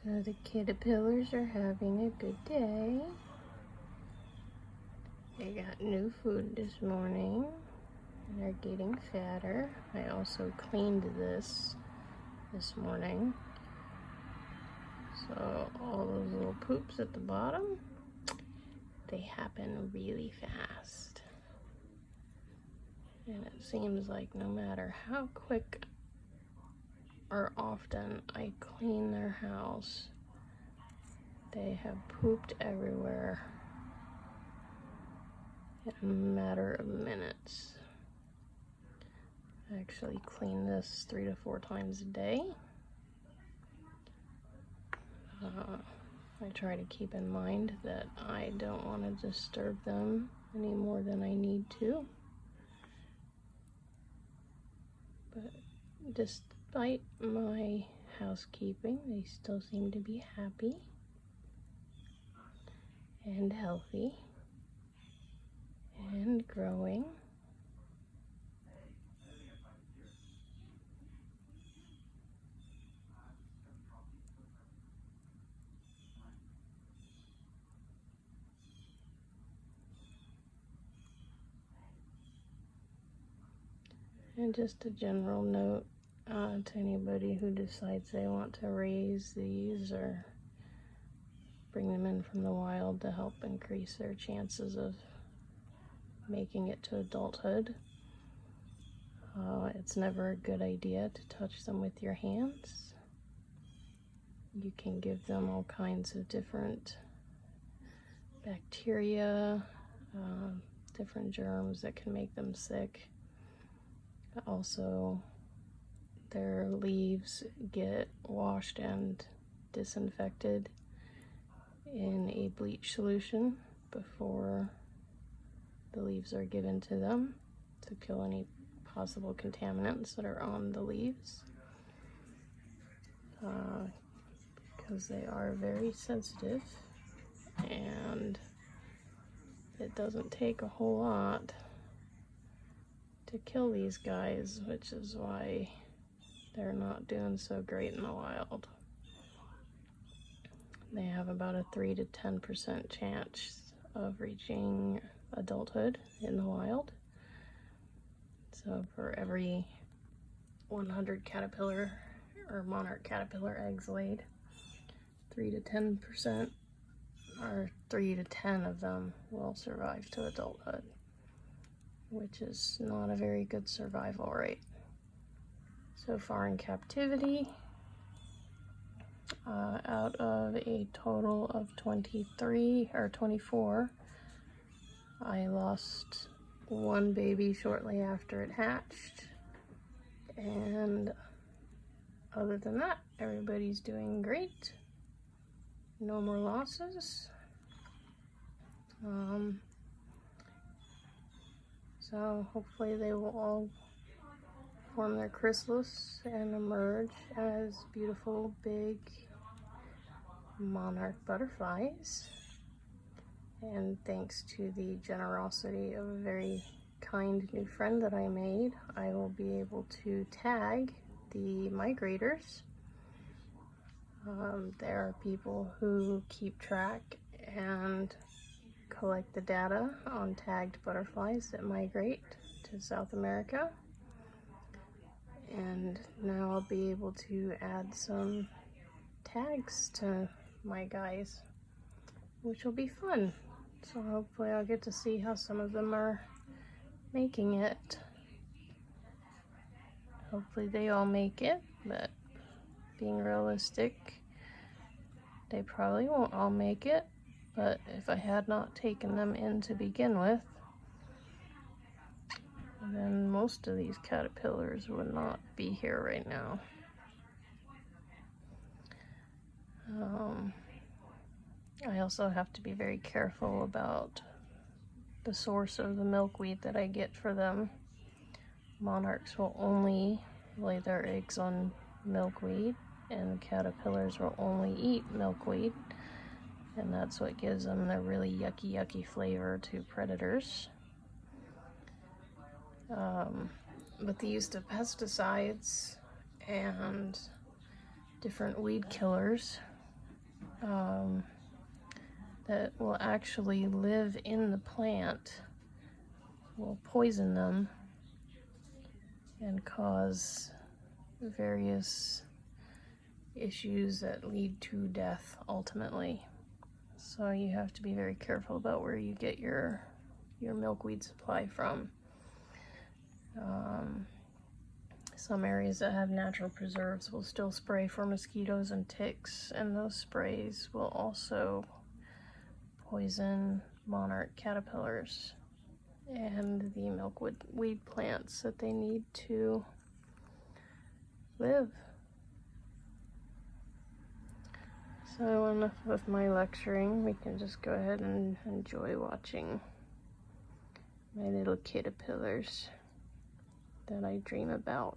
So the caterpillars are having a good day. They got new food this morning. They're getting fatter. I also cleaned this morning. So all those little poops at the bottom, they happen really fast. And it seems like no matter how quick or often I clean their house, they have pooped everywhere in a matter of minutes. I actually clean this 3 to 4 times a day. I try to keep in mind that I don't want to disturb them any more than I need to. But despite my housekeeping, they still seem to be happy and healthy and growing. And just a general note to anybody who decides they want to raise these or bring them in from the wild to help increase their chances of making it to adulthood. It's never a good idea to touch them with your hands. You can give them all kinds of different bacteria, different germs that can make them sick. Also, their leaves get washed and disinfected in a bleach solution before the leaves are given to them to kill any possible contaminants that are on the leaves, because they are very sensitive, and it doesn't take a whole lot to kill these guys, which is why they're not doing so great in the wild. They have about a 3 to 10% chance of reaching adulthood in the wild. So for every 100 caterpillar or monarch caterpillar eggs laid, 3 to 10% or 3 to 10 of them will survive to adulthood, which is not a very good survival rate. So far in captivity, out of a total of 23 or 24, I lost one baby shortly after it hatched, and other than that, everybody's doing great. No more losses. So hopefully they will all form their chrysalis and emerge as beautiful big monarch butterflies. And thanks to the generosity of a very kind new friend that I made, I will be able to tag the migrators. There are people who keep track and collect the data on tagged butterflies that migrate to South America. And now I'll be able to add some tags to my guys, which will be fun. So hopefully I'll get to see how some of them are making it. Hopefully they all make it, but being realistic, they probably won't all make it. But if I had not taken them in to begin with, then most of these caterpillars would not be here right now. I also have to be very careful about the source of the milkweed that I get for them. Monarchs will only lay their eggs on milkweed, and caterpillars will only eat milkweed, and that's what gives them the really yucky flavor to predators. But the use of pesticides and different weed killers that will actually live in the plant will poison them and cause various issues that lead to death ultimately. So you have to be very careful about where you get your milkweed supply from. Some areas that have natural preserves will still spray for mosquitoes and ticks, and those sprays will also poison monarch caterpillars and the milkweed plants that they need to live. So enough of my lecturing. We can just go ahead and enjoy watching my little caterpillars that I dream about.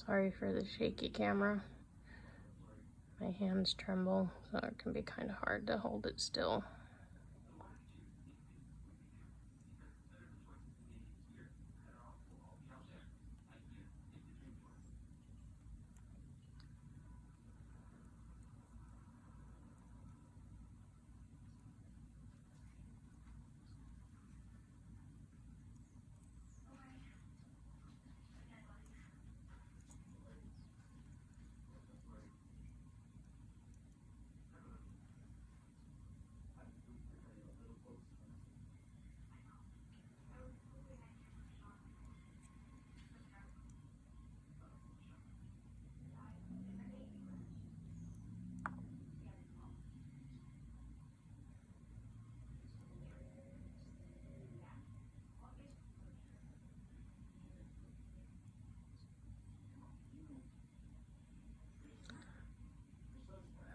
Sorry for the shaky camera. My hands tremble, so it can be kind of hard to hold it still.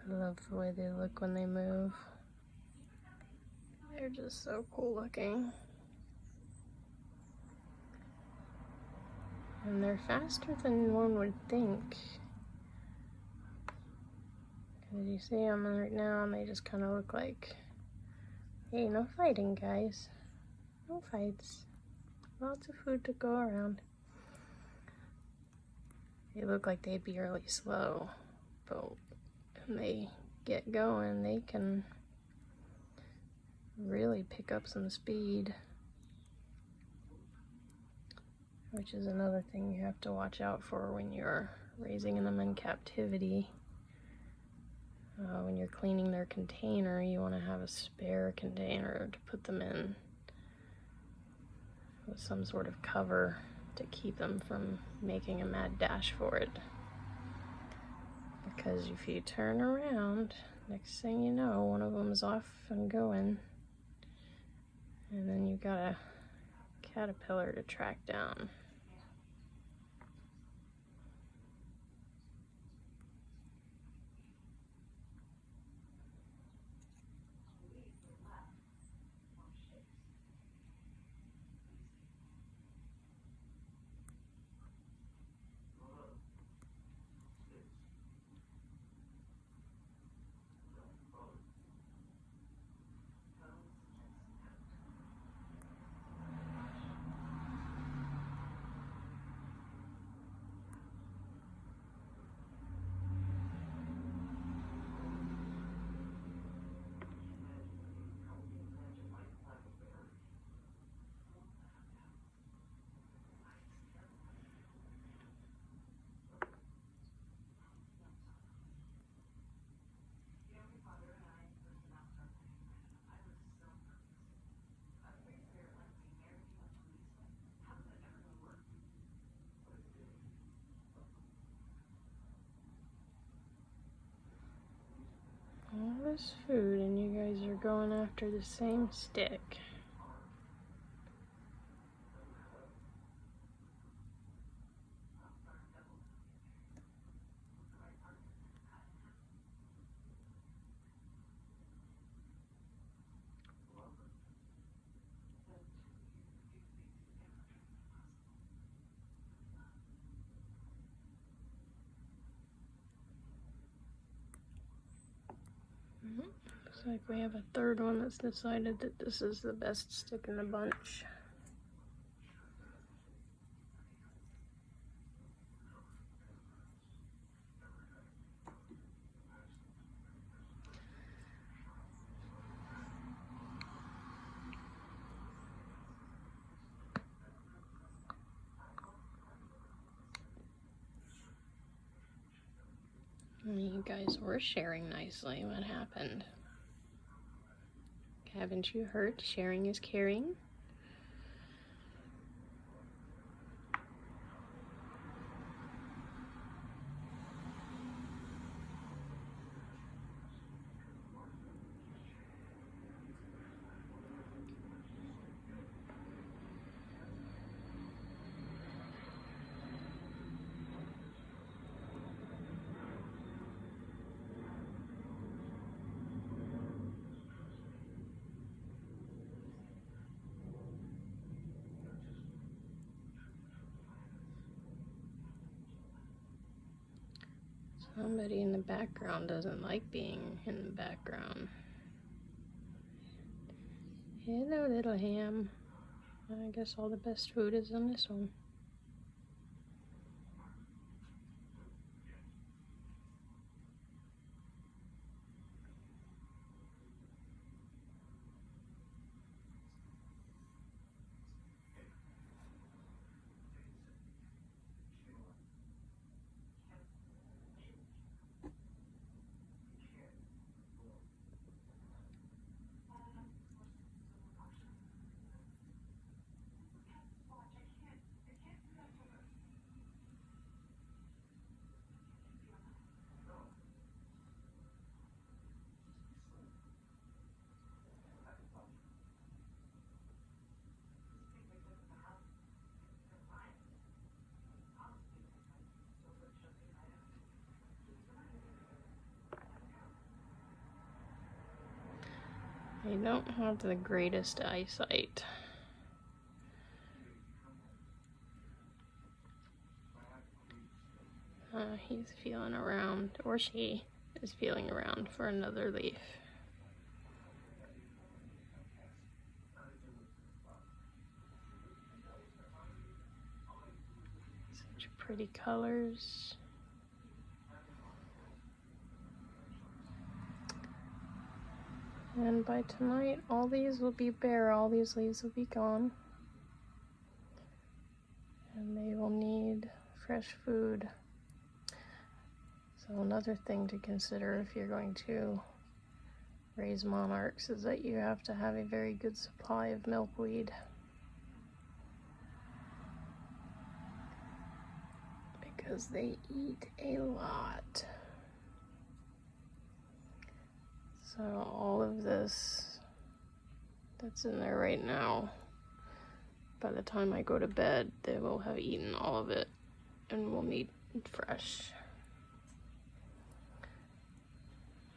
I love the way they look when they move. They're just so cool looking. And they're faster than one would think. Because you see them right now and they just kind of look like, hey, no fighting, guys. No fights. Lots of food to go around. They look like they'd be really slow, but when they get going, they can really pick up some speed, which is another thing you have to watch out for when you're raising them in captivity. When you're cleaning their container, you want to have a spare container to put them in with some sort of cover to keep them from making a mad dash for it. Because if you turn around, next thing you know, one of them's off and going, and then you've got a caterpillar to track down. All this food and you guys are going after the same stick. Looks like we have a third one that's decided that this is the best stick in the bunch. You guys were sharing nicely. What happened? Haven't you heard? Sharing is caring. Somebody in the background doesn't like being in the background. Hello, little ham. I guess all the best food is on this one. I don't have the greatest eyesight. He's feeling around, or she is feeling around for another leaf. Such pretty colors. And by tonight, all these will be bare, all these leaves will be gone. And they will need fresh food. So another thing to consider if you're going to raise monarchs is that you have to have a very good supply of milkweed. Because they eat a lot. So all of this that's in there right now, by the time I go to bed, they will have eaten all of it and will need fresh.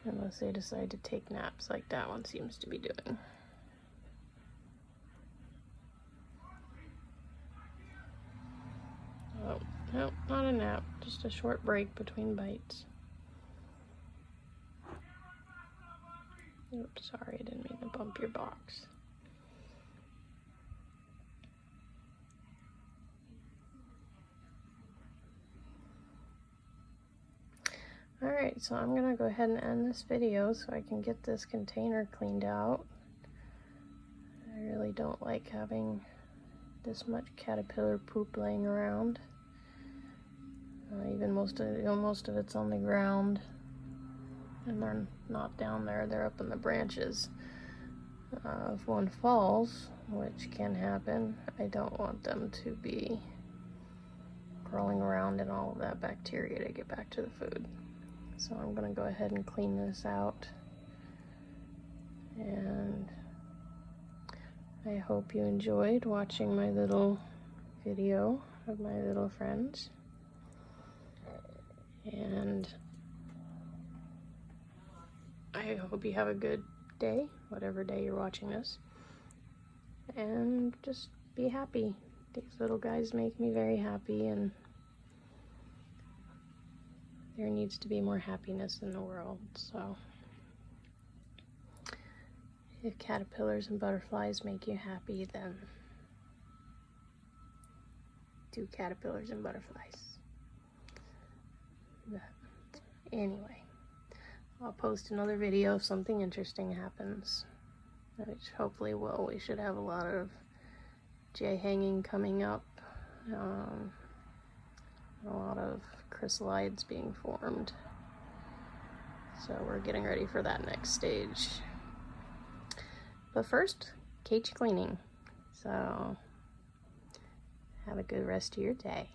Unless they decide to take naps like that one seems to be doing. Oh, no, not a nap, just a short break between bites. Oops, sorry, I didn't mean to bump your box. Alright, so I'm gonna go ahead and end this video so I can get this container cleaned out. I really don't like having this much caterpillar poop laying around. Even most of it's on the ground. And they're not down there, they're up in the branches. If one falls, which can happen, I don't want them to be crawling around in all of that bacteria to get back to the food. So I'm going to go ahead and clean this out. And I hope you enjoyed watching my little video of my little friends. And I hope you have a good day, whatever day you're watching this. And just be happy. These little guys make me very happy, and there needs to be more happiness in the world. So If caterpillars and butterflies make you happy, then do caterpillars and butterflies. But anyway, I'll post another video if something interesting happens, which hopefully will. We should have a lot of jay hanging coming up, a lot of chrysalides being formed. So we're getting ready for that next stage. But first, cage cleaning. So have a good rest of your day.